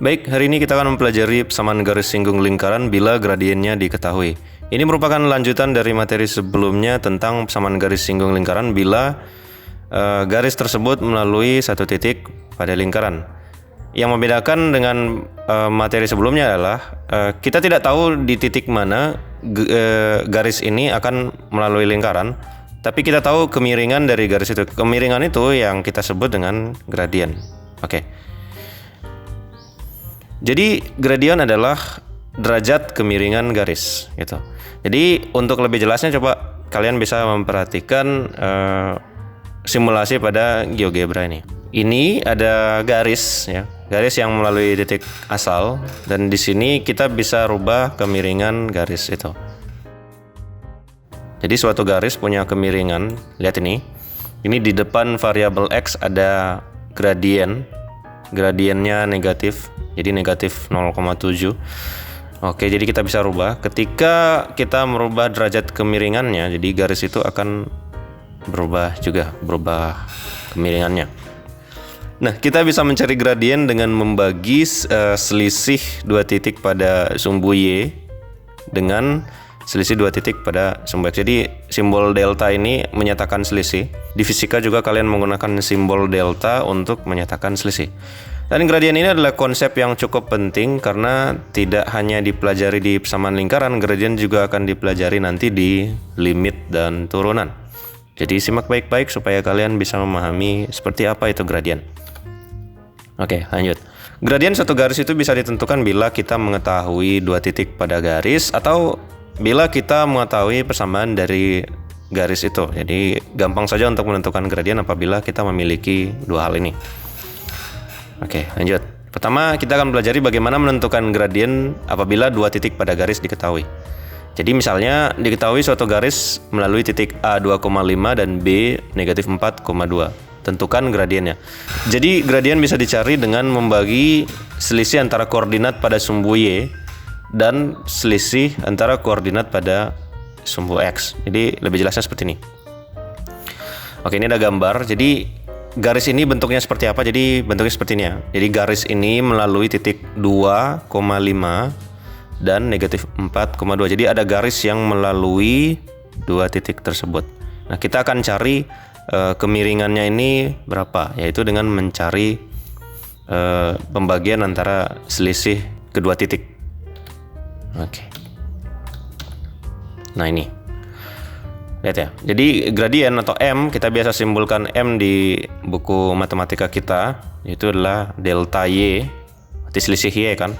Baik, hari ini kita akan mempelajari persamaan garis singgung lingkaran bila gradiennya diketahui. Ini merupakan lanjutan dari materi sebelumnya tentang persamaan garis singgung lingkaran bila garis tersebut melalui satu titik pada lingkaran. Yang membedakan dengan materi sebelumnya adalah kita tidak tahu di titik mana garis ini akan melalui lingkaran, tapi kita tahu kemiringan dari garis itu. Kemiringan itu yang kita sebut dengan gradien. Oke. Jadi gradien adalah derajat kemiringan garis gitu. Jadi untuk lebih jelasnya coba kalian bisa memperhatikan simulasi pada GeoGebra ini. Ini ada garis ya, garis yang melalui titik asal, dan di sini kita bisa rubah kemiringan garis itu. Jadi suatu garis punya kemiringan, lihat ini. Ini di depan variabel X ada gradien. Gradiennya negatif, jadi negatif 0,7. Oke, jadi kita bisa rubah. Ketika kita merubah derajat kemiringannya, jadi garis itu akan berubah kemiringannya. Nah, kita bisa mencari gradien dengan membagi selisih dua titik pada sumbu Y dengan selisih dua titik pada sumbu X. Jadi simbol delta ini menyatakan selisih. Di fisika juga kalian menggunakan simbol delta untuk menyatakan selisih. Dan gradien ini adalah konsep yang cukup penting karena tidak hanya dipelajari di persamaan lingkaran, gradien juga akan dipelajari nanti di limit dan turunan. Jadi simak baik-baik supaya kalian bisa memahami seperti apa itu gradien. Oke, lanjut. Gradien satu garis itu bisa ditentukan bila kita mengetahui dua titik pada garis atau bila kita mengetahui persamaan dari garis itu. Jadi gampang saja untuk menentukan gradien apabila kita memiliki dua hal ini. Oke, lanjut. Pertama, kita akan pelajari bagaimana menentukan gradien apabila dua titik pada garis diketahui. Jadi misalnya diketahui suatu garis melalui titik A 2,5 dan B negatif 4,2. Tentukan gradiennya. Jadi gradien bisa dicari dengan membagi selisih antara koordinat pada sumbu Y dan selisih antara koordinat pada sumbu X. Jadi lebih jelasnya seperti ini. Oke, ini ada gambar. Jadi garis ini bentuknya seperti apa? Jadi bentuknya seperti ini ya. Jadi garis ini melalui titik 2,5 dan negatif 4,2. Jadi ada garis yang melalui dua titik tersebut. Nah, kita akan cari kemiringannya ini berapa? Yaitu dengan mencari pembagian antara selisih kedua titik. Oke. Nah, ini. Lihat ya. Jadi gradien atau M, kita biasa simbolkan M di buku matematika kita, itu adalah delta Y. Berarti selisih Y kan.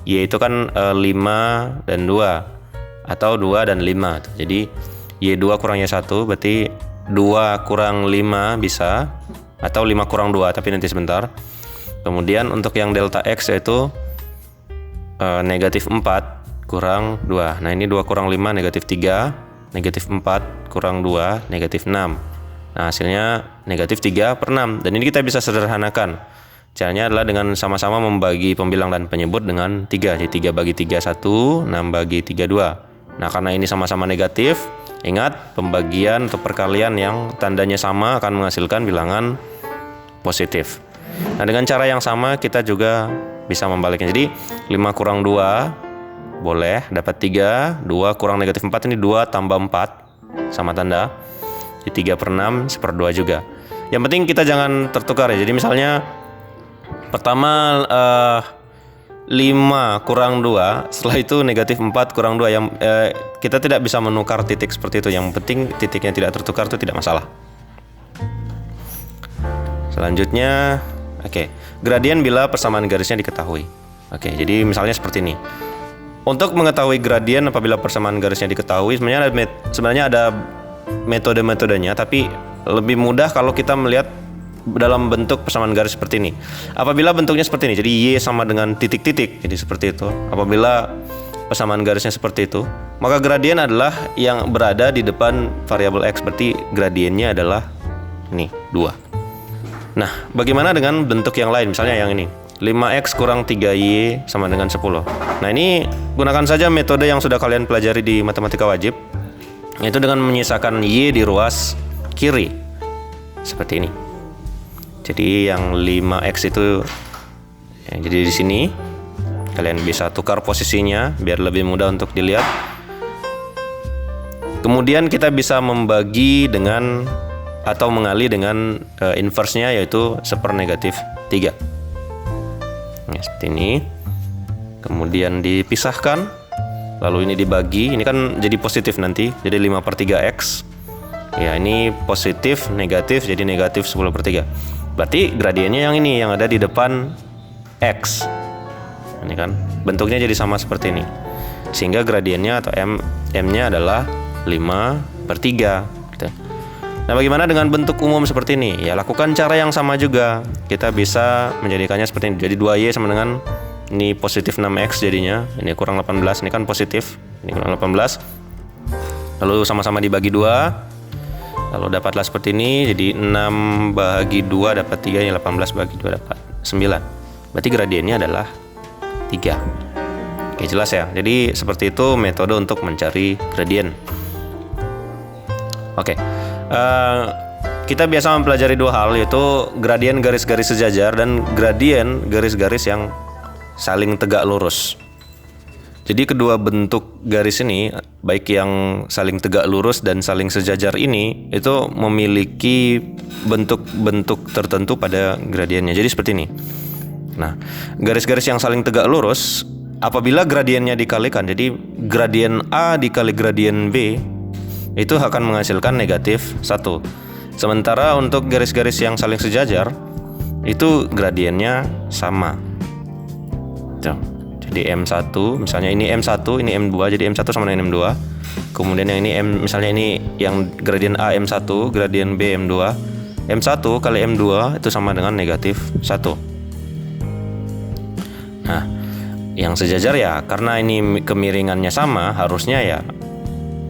Y itu kan 5 dan 2 atau 2 dan 5. Jadi Y2 kurang Y1 berarti 2 kurang 5 bisa, atau 5 kurang 2, tapi nanti sebentar. Kemudian untuk yang delta X yaitu negatif 4 kurang 2. Nah, ini 2 kurang 5 negatif 3. Negatif 4 kurang 2 negatif 6. Nah, hasilnya negatif 3/6. Dan ini kita bisa sederhanakan. Caranya adalah dengan sama-sama membagi pembilang dan penyebut dengan 3. Jadi 3 bagi 3 1, 6 bagi 3 2. Nah, karena ini sama-sama negatif, ingat pembagian atau perkalian yang tandanya sama akan menghasilkan bilangan positif. Nah, dengan cara yang sama kita juga bisa membaliknya. Jadi 5 kurang 2 boleh dapat 3, 2 kurang negatif 4 ini 2 tambah 4 sama tanda. Jadi 3/6 1/2 juga. Yang penting kita jangan tertukar ya. Jadi misalnya pertama 5 kurang 2, setelah itu negatif 4 kurang 2. Yang kita tidak bisa menukar titik seperti itu. Yang penting titiknya tidak tertukar itu tidak masalah. Selanjutnya, oke, gradien bila persamaan garisnya diketahui. Oke, jadi misalnya seperti ini. Untuk mengetahui gradien apabila persamaan garisnya diketahui, sebenarnya ada metode-metodenya, tapi lebih mudah kalau kita melihat dalam bentuk persamaan garis seperti ini. Apabila bentuknya seperti ini, jadi Y sama dengan titik-titik, jadi seperti itu. Apabila persamaan garisnya seperti itu, maka gradien adalah yang berada di depan variabel X, berarti gradiennya adalah ini, 2. Nah, bagaimana dengan bentuk yang lain? Misalnya yang ini. 5x kurang 3y sama dengan 10. Nah, ini gunakan saja metode yang sudah kalian pelajari di matematika wajib, yaitu dengan menyisakan y di ruas kiri seperti ini. Jadi yang 5x itu Ya, jadi di sini kalian bisa tukar posisinya biar lebih mudah untuk dilihat. Kemudian kita bisa membagi dengan atau mengali dengan inverse-nya, yaitu 1/-3. Nah, seperti ini. Kemudian dipisahkan, lalu ini dibagi. Ini kan jadi positif nanti, jadi 5/3x. Ya, ini positif, negatif, jadi negatif 10/3. Berarti gradiennya yang ini, yang ada di depan x. Ini kan bentuknya jadi sama seperti ini, sehingga gradiennya atau m-nya adalah 5/3 gitu. Nah, bagaimana dengan bentuk umum seperti ini? Ya, lakukan cara yang sama juga. Kita bisa menjadikannya seperti ini. Jadi 2y sama dengan, ini positif 6x jadinya, ini kurang 18, ini kan positif, ini kurang 18. Lalu sama-sama dibagi 2. Lalu dapatlah seperti ini, jadi 6 bagi 2 dapat 3, ini 18 bagi 2 dapat 9. Berarti gradiennya adalah 3. Oke, jelas ya. Jadi seperti itu metode untuk mencari gradien. Oke, kita biasa mempelajari dua hal, yaitu gradien garis-garis sejajar dan gradien garis-garis yang saling tegak lurus. Jadi kedua bentuk garis ini, baik yang saling tegak lurus dan saling sejajar ini, itu memiliki bentuk-bentuk tertentu pada gradiennya. Jadi seperti ini. Nah, garis-garis yang saling tegak lurus, apabila gradiennya dikalikan, jadi gradien A dikali gradien B, itu akan menghasilkan negatif 1. Sementara untuk garis-garis yang saling sejajar, itu gradiennya sama. Jadi M1, misalnya ini M1, ini M2, jadi M1 sama dengan M2. Kemudian yang ini misalnya ini yang gradien A M1, gradien B M2. M1 kali M2 itu sama dengan negatif 1. Nah, yang sejajar ya, karena ini kemiringannya sama, harusnya ya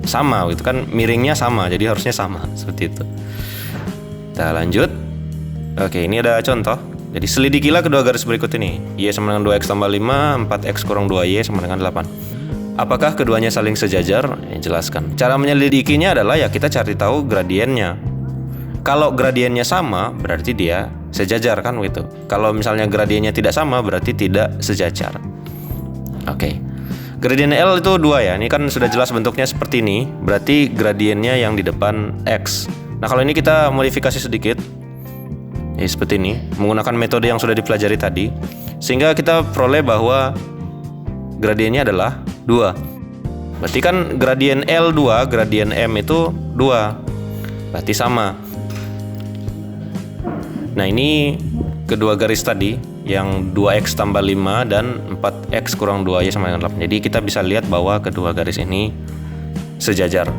sama gitu kan, miringnya sama, jadi harusnya sama, seperti itu. Kita lanjut. Oke, ini ada contoh. Jadi selidikilah kedua garis berikut ini. Y sama dengan 2x tambah 5, 4x kurang 2y sama dengan 8. Apakah keduanya saling sejajar? Jelaskan. Cara menyelidikinya adalah ya kita cari tahu gradiennya. Kalau gradiennya sama, berarti dia sejajar kan gitu. Kalau misalnya gradiennya tidak sama, berarti tidak sejajar. Oke. Gradien L itu 2 ya. Ini kan sudah jelas bentuknya seperti ini. Berarti gradiennya yang di depan x. Nah, kalau ini kita modifikasi sedikit. Seperti ini, menggunakan metode yang sudah dipelajari tadi, sehingga kita peroleh bahwa gradiennya adalah 2. Berarti kan gradien L2, gradien M itu 2. Berarti sama. Nah, ini kedua garis tadi, yang 2x tambah 5 dan 4x kurang 2y sama dengan 8. Jadi kita bisa lihat bahwa kedua garis ini sejajar.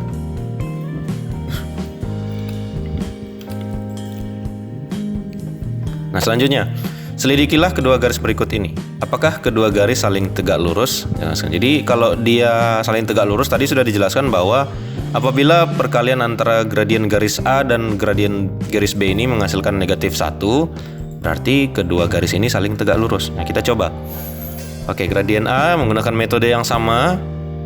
Nah, selanjutnya, selidikilah kedua garis berikut ini. Apakah kedua garis saling tegak lurus? Jadi kalau dia saling tegak lurus, tadi sudah dijelaskan bahwa apabila perkalian antara gradien garis A dan gradien garis B ini menghasilkan negatif 1, berarti kedua garis ini saling tegak lurus. Nah, kita coba. Oke, gradien A menggunakan metode yang sama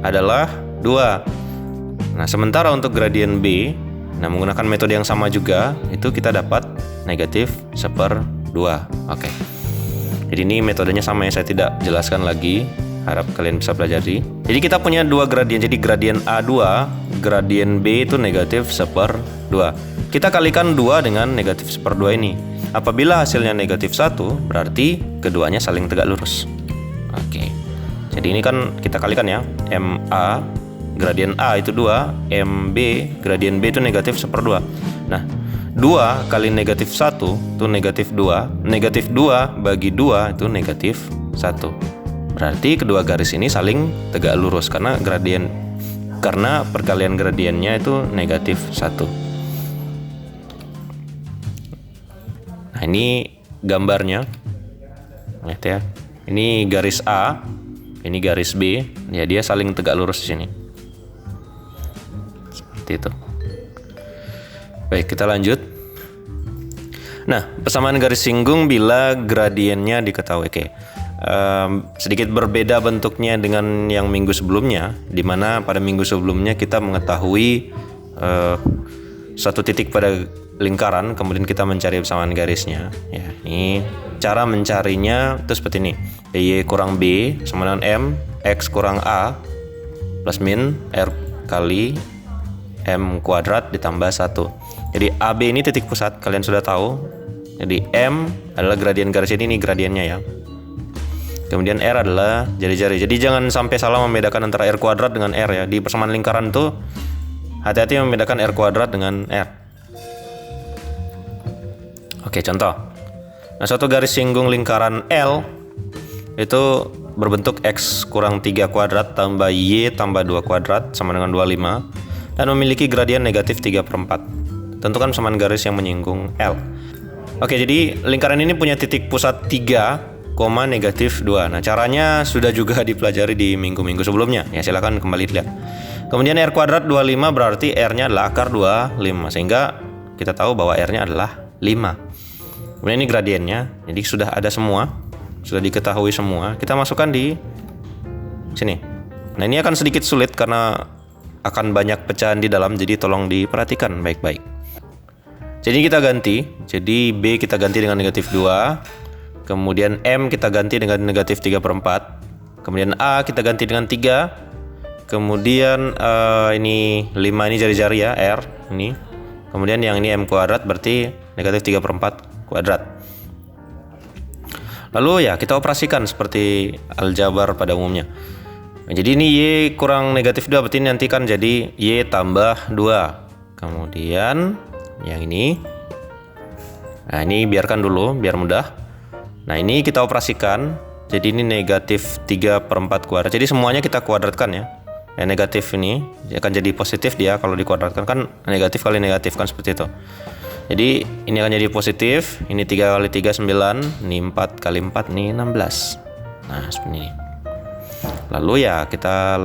adalah 2. Nah, sementara untuk gradien B, nah menggunakan metode yang sama juga, itu kita dapat negatif 1/2. Oke. Jadi ini metodenya sama ya, saya tidak jelaskan lagi. Harap kalian bisa pelajari. Jadi kita punya dua gradien. Jadi gradien A2, gradien B itu negatif 1/2. Kita kalikan 2 dengan negatif 1/2 ini. Apabila hasilnya negatif 1, berarti keduanya saling tegak lurus. Oke. Jadi ini kan kita kalikan ya. MA gradien A itu 2, MB gradien B itu negatif 1/2. Nah, 2 kali negatif 1 itu negatif 2. Negatif 2 bagi 2 itu negatif 1. Berarti kedua garis ini saling tegak lurus karena perkalian gradiennya itu negatif 1. Nah, ini gambarnya. Lihat ya. Ini garis A, ini garis B. Ya, dia saling tegak lurus di sini. Seperti itu. Baik, kita lanjut. Nah, persamaan garis singgung bila gradiennya diketahui. Oke. Sedikit berbeda bentuknya dengan yang minggu sebelumnya, di mana pada minggu sebelumnya kita mengetahui satu titik pada lingkaran, kemudian kita mencari persamaan garisnya. Ya, ini cara mencarinya itu seperti ini. Y kurang B sama dengan M, X kurang A plus min R kali M kuadrat ditambah 1. Jadi AB ini titik pusat, kalian sudah tahu. Jadi M adalah gradien garis ini gradiennya ya. Kemudian R adalah jari-jari. Jadi jangan sampai salah membedakan antara R kuadrat dengan R ya. Di persamaan lingkaran tuh hati-hati membedakan R kuadrat dengan R. Oke, contoh. Nah, suatu garis singgung lingkaran L itu berbentuk X kurang 3 kuadrat tambah Y tambah 2 kuadrat sama dengan 25 dan memiliki gradien negatif 3/4. Tentukan persamaan garis yang menyinggung L. Oke, jadi lingkaran ini punya titik pusat 3, negatif 2. Nah, caranya sudah juga dipelajari di minggu-minggu sebelumnya. Ya, silakan kembali lihat. Kemudian R kuadrat 25 berarti R-nya adalah akar 25. Sehingga kita tahu bahwa R-nya adalah 5. Kemudian ini gradiennya. Jadi sudah ada semua. Sudah diketahui semua. Kita masukkan di sini. Nah, ini akan sedikit sulit karena akan banyak pecahan di dalam. Jadi tolong diperhatikan baik-baik. Jadi kita ganti. Jadi B kita ganti dengan negatif 2. Kemudian M kita ganti dengan negatif 3/4. Kemudian A kita ganti dengan 3. Kemudian ini 5 ini jari-jari ya, R ini. Kemudian yang ini M kuadrat berarti negatif 3/4 kuadrat. Lalu ya kita operasikan seperti aljabar pada umumnya. Nah, jadi ini Y kurang negatif 2 berarti nanti kan jadi Y tambah 2. Kemudian yang ini. Nah, ini biarkan dulu biar mudah. Nah, ini kita operasikan. Jadi ini negatif 3/4 kuadrat. Jadi semuanya kita kuadratkan ya. Yang negatif ini akan jadi positif dia kalau dikuadratkan kan negatif kali negatif kan seperti itu. Jadi ini akan jadi positif. Ini 3 kali 3 9, ini 4 kali 4 ini 16. Nah, seperti ini. Lalu ya kita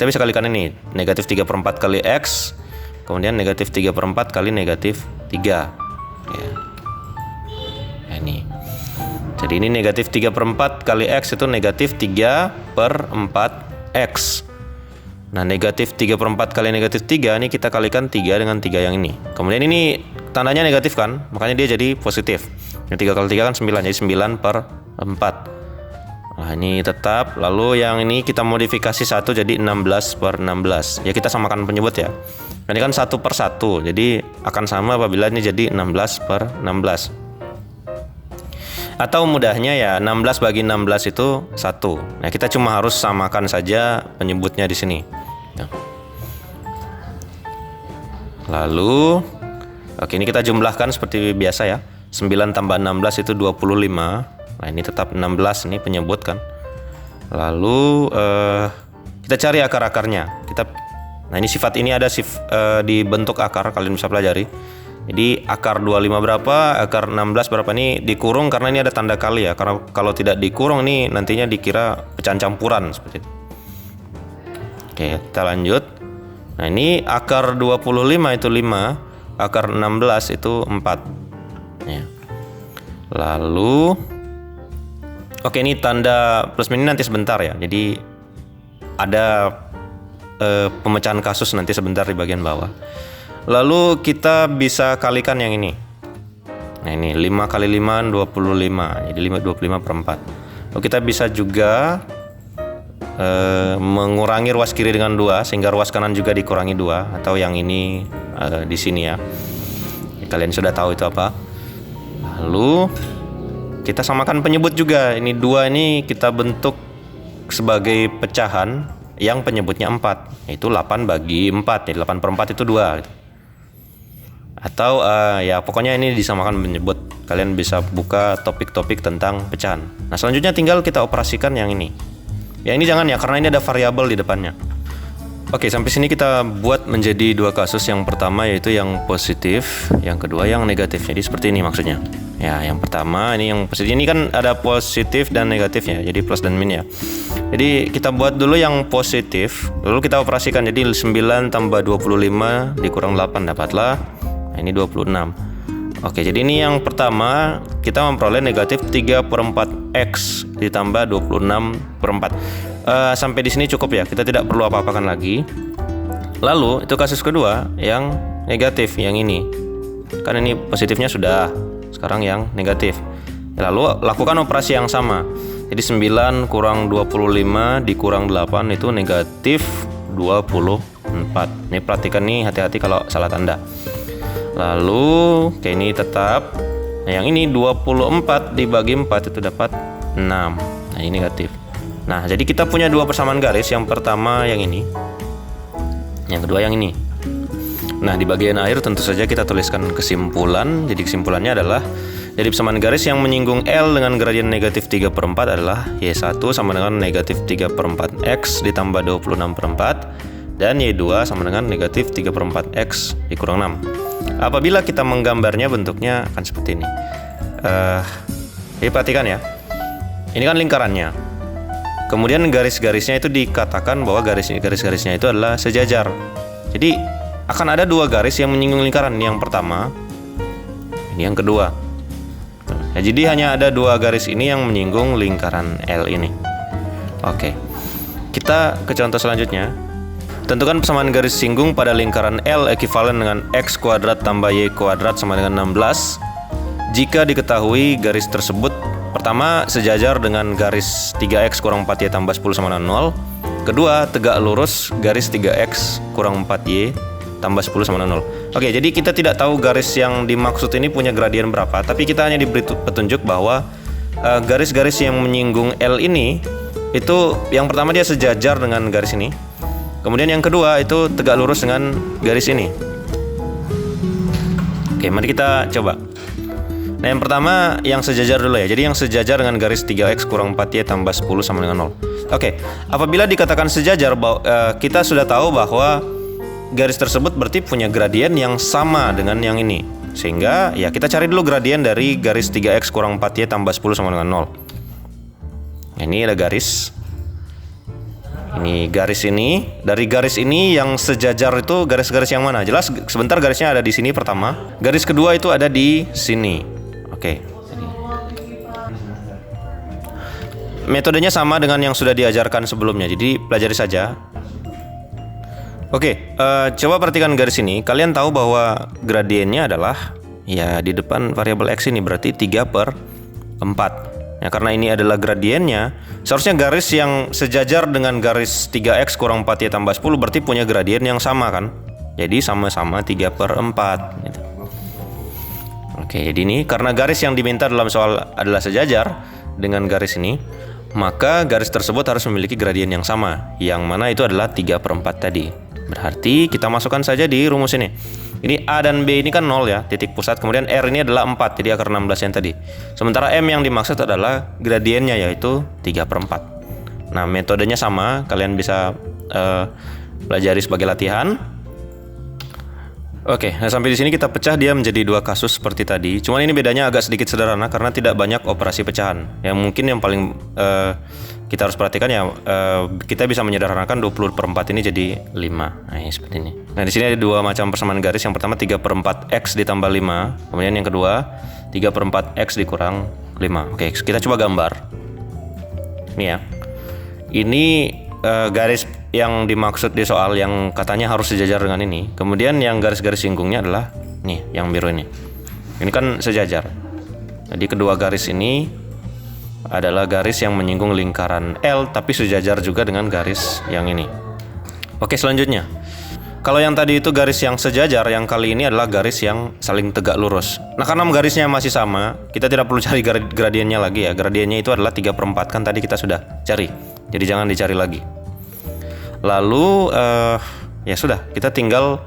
bisa kalikan ini. Negatif 3/4 kali X. Kemudian negatif 3/4 kali negatif 3. Ya. Nah, ini. Jadi ini negatif 3/4 kali X itu negatif 3/4X. Nah, negatif 3/4 kali negatif 3 ini kita kalikan 3 dengan 3 yang ini. Kemudian ini tandanya negatif kan, makanya dia jadi positif. Yang 3 kali 3 kan 9, jadi 9/4. Nah, ini tetap. Lalu yang ini kita modifikasi 1 jadi 16/16. Ya kita samakan penyebut ya. Ini kan 1/1, jadi akan sama apabila ini jadi 16/16. Atau mudahnya ya 16 bagi 16 itu 1. Nah, kita cuma harus samakan saja penyebutnya di sini. Lalu oke, ini kita jumlahkan seperti biasa ya. 9 tambah 16 itu 25. Nah, ini tetap 16 ini penyebut kan. Lalu kita cari akar-akarnya. Nah, ini sifat ini ada di bentuk akar, kalian bisa pelajari. Jadi akar 25 berapa, akar 16 berapa, ini dikurung karena ini ada tanda kali ya. Karena kalau tidak dikurung ini nantinya dikira pecahan campuran seperti itu. Oke, kita lanjut. Nah, ini akar 25 itu 5, akar 16 itu 4. Ya. Lalu oke, ini tanda plus minus nanti sebentar ya. Jadi ada pemecahan kasus nanti sebentar di bagian bawah. Lalu kita bisa kalikan yang ini. Nah, ini 5 kali 5 25. Jadi 25/4. Lalu kita bisa juga mengurangi ruas kiri dengan 2 sehingga ruas kanan juga dikurangi 2, atau yang ini di sini ya. Kalian sudah tahu itu apa. Lalu kita samakan penyebut juga. Ini 2 ini kita bentuk sebagai pecahan yang penyebutnya 4, yaitu 8 bagi 4. Jadi 8/4 itu 2 gitu. Atau ya pokoknya ini disamakan penyebut. Kalian bisa buka topik-topik tentang pecahan. Nah, selanjutnya tinggal kita operasikan yang ini. Ya ini jangan ya, karena ini ada variabel di depannya. Oke, sampai sini kita buat menjadi 2 kasus. Yang pertama yaitu yang positif, yang kedua yang negatif. Jadi seperti ini maksudnya. Ya, yang pertama ini yang positif. Ini kan ada positif dan negatifnya, jadi plus dan min ya. Jadi kita buat dulu yang positif, lalu kita operasikan. Jadi 9 tambah 25 dikurang 8 dapatlah. Nah, ini 26. Oke, jadi ini yang pertama kita memperoleh negatif 3/4X ditambah 26/4. Sampai di sini cukup ya, kita tidak perlu apa-apakan lagi. Lalu itu kasus kedua yang negatif, yang ini. Kan ini positifnya sudah, sekarang yang negatif. Lalu lakukan operasi yang sama. Jadi 9 kurang 25 dikurang 8 itu negatif 24. Ini perhatikan nih, hati-hati kalau salah tanda. Lalu oke, ini tetap. Nah, yang ini 24 dibagi 4 itu dapat 6. Nah, ini negatif. Nah, jadi kita punya dua persamaan garis. Yang pertama yang ini, yang kedua yang ini. Nah, di bagian akhir tentu saja kita tuliskan kesimpulan. Jadi kesimpulannya adalah dari persamaan garis yang menyinggung L dengan gradien negatif 3/4 adalah Y1 sama dengan negatif 3/4 X ditambah 26/4 dan Y2 sama dengan negatif 3/4 X dikurang 6. Apabila kita menggambarnya bentuknya akan seperti ini. Jadi perhatikan ya. Ini kan lingkarannya. Kemudian garis-garisnya itu dikatakan bahwa garis-garisnya itu adalah sejajar. Jadi akan ada dua garis yang menyinggung lingkaran. Yang pertama, ini yang kedua. Nah, jadi hanya ada dua garis ini yang menyinggung lingkaran L ini. Oke, kita ke contoh selanjutnya. Tentukan persamaan garis singgung pada lingkaran L ekivalen dengan X kuadrat tambah Y kuadrat sama dengan 16 jika diketahui garis tersebut pertama sejajar dengan garis 3X kurang 4Y tambah 10 sama dengan 0. Kedua, tegak lurus garis 3X kurang 4Y tambah 10 sama dengan 0. Oke, jadi kita tidak tahu garis yang dimaksud ini punya gradien berapa, tapi kita hanya diberi petunjuk bahwa garis-garis yang menyinggung L ini itu yang pertama dia sejajar dengan garis ini. Kemudian yang kedua itu tegak lurus dengan garis ini. Oke, mari kita coba. Nah, yang pertama yang sejajar dulu ya. Jadi yang sejajar dengan garis 3X kurang 4Y tambah 10 sama dengan 0. Oke, apabila dikatakan sejajar, kita sudah tahu bahwa garis tersebut berarti punya gradien yang sama dengan yang ini. Sehingga ya kita cari dulu gradien dari garis 3X kurang 4Y tambah 10 sama dengan 0. Ini ada garis. Ini garis ini. Dari garis ini yang sejajar itu garis-garis yang mana? Jelas sebentar garisnya ada di sini pertama. Garis kedua itu ada di sini. Oke. Metodenya sama dengan yang sudah diajarkan sebelumnya. Jadi pelajari saja. Oke, coba perhatikan garis ini. Kalian tahu bahwa gradiennya adalah ya di depan variabel X ini berarti 3/4. Ya, karena ini adalah gradiennya, seharusnya garis yang sejajar dengan garis 3X kurang 4Y tambah 10 berarti punya gradien yang sama kan? Jadi sama-sama 3/4 gitu. Oke, jadi ini karena garis yang diminta dalam soal adalah sejajar dengan garis ini, maka garis tersebut harus memiliki gradien yang sama, yang mana itu adalah 3/4 tadi. Berarti kita masukkan saja di rumus ini. Ini A dan B ini kan 0 ya, titik pusat. Kemudian R ini adalah 4, jadi akar 16 yang tadi. Sementara M yang dimaksud adalah gradiennya yaitu 3/4. Nah, metodenya sama, kalian bisa pelajari sebagai latihan. Oke, nah sampai di sini kita pecah dia menjadi dua kasus seperti tadi. Cuman ini bedanya agak sedikit sederhana karena tidak banyak operasi pecahan. Yang mungkin yang paling kita harus perhatikan ya, kita bisa menyederhanakan 20/4 ini jadi 5. Nah, ini seperti ini. Nah, di sini ada dua macam persamaan garis. Yang pertama 3/4 X ditambah 5. Kemudian yang kedua 3/4 X dikurang 5. Oke, kita coba gambar. Ini ya. Ini garis yang dimaksud di soal yang katanya harus sejajar dengan ini. Kemudian yang garis-garis singgungnya adalah nih, yang biru ini. Ini kan sejajar. Jadi kedua garis ini adalah garis yang menyinggung lingkaran L tapi sejajar juga dengan garis yang ini. Oke, selanjutnya. Kalau yang tadi itu garis yang sejajar, yang kali ini adalah garis yang saling tegak lurus. Nah, karena garisnya masih sama, kita tidak perlu cari gradiennya lagi ya. Gradiennya itu adalah 3/4 kan tadi kita sudah cari. Jadi jangan dicari lagi. Lalu ya sudah, kita tinggal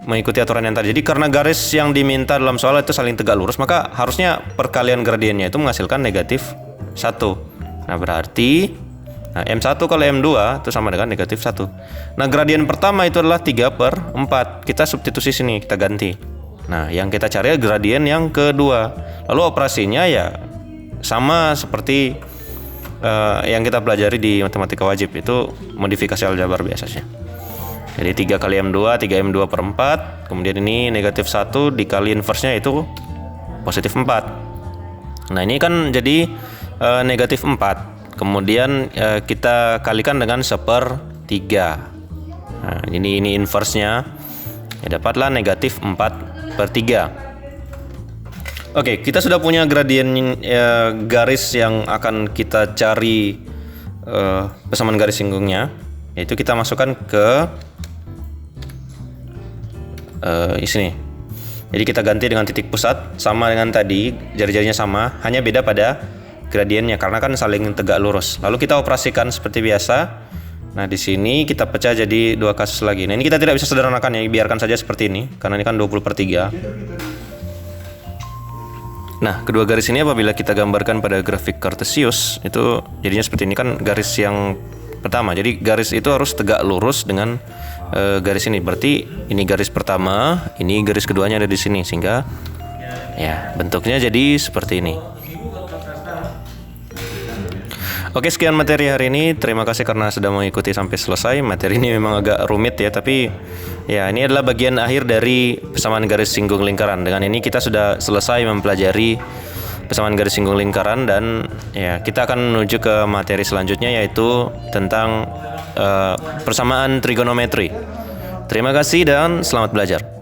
mengikuti aturan yang tadi. Jadi karena garis yang diminta dalam soal itu saling tegak lurus, maka harusnya perkalian gradiennya itu menghasilkan negatif 1. Nah, berarti M1 kali M2 itu sama dengan negatif 1. Nah, gradien pertama itu adalah 3/4. Kita substitusi sini, kita ganti. Nah, yang kita cari gradien yang kedua. Lalu operasinya ya sama seperti yang kita pelajari di matematika wajib, itu modifikasi aljabar biasanya. Jadi 3 kali M2, 3M2/4. Kemudian ini negatif 1 dikali inverse-nya itu positif 4. Nah, ini kan jadi negatif 4. Kemudian kita kalikan dengan 1/3. Nah, ini inverse-nya. Ya, dapatlah negatif 4/3. Oke, kita sudah punya gradien garis yang akan kita cari persamaan garis singgungnya, yaitu kita masukkan ke di sini. Jadi kita ganti dengan titik pusat sama dengan tadi, jari-jarinya sama, hanya beda pada gradiennya karena kan saling tegak lurus. Lalu kita operasikan seperti biasa. Nah, di sini kita pecah jadi dua kasus lagi. Nah, ini kita tidak bisa sederhanakan ya, biarkan saja seperti ini karena ini kan 20/3. Nah, kedua garis ini apabila kita gambarkan pada grafik Cartesius itu jadinya seperti ini kan garis yang pertama. Jadi garis itu harus tegak lurus dengan garis ini. Berarti ini garis pertama, ini garis keduanya ada di sini sehingga ya bentuknya jadi seperti ini. Oke, sekian materi hari ini. Terima kasih karena sudah mengikuti sampai selesai. Materi ini memang agak rumit ya, tapi ya ini adalah bagian akhir dari persamaan garis singgung lingkaran. Dengan ini kita sudah selesai mempelajari persamaan garis singgung lingkaran dan ya kita akan menuju ke materi selanjutnya yaitu tentang persamaan trigonometri. Terima kasih dan selamat belajar.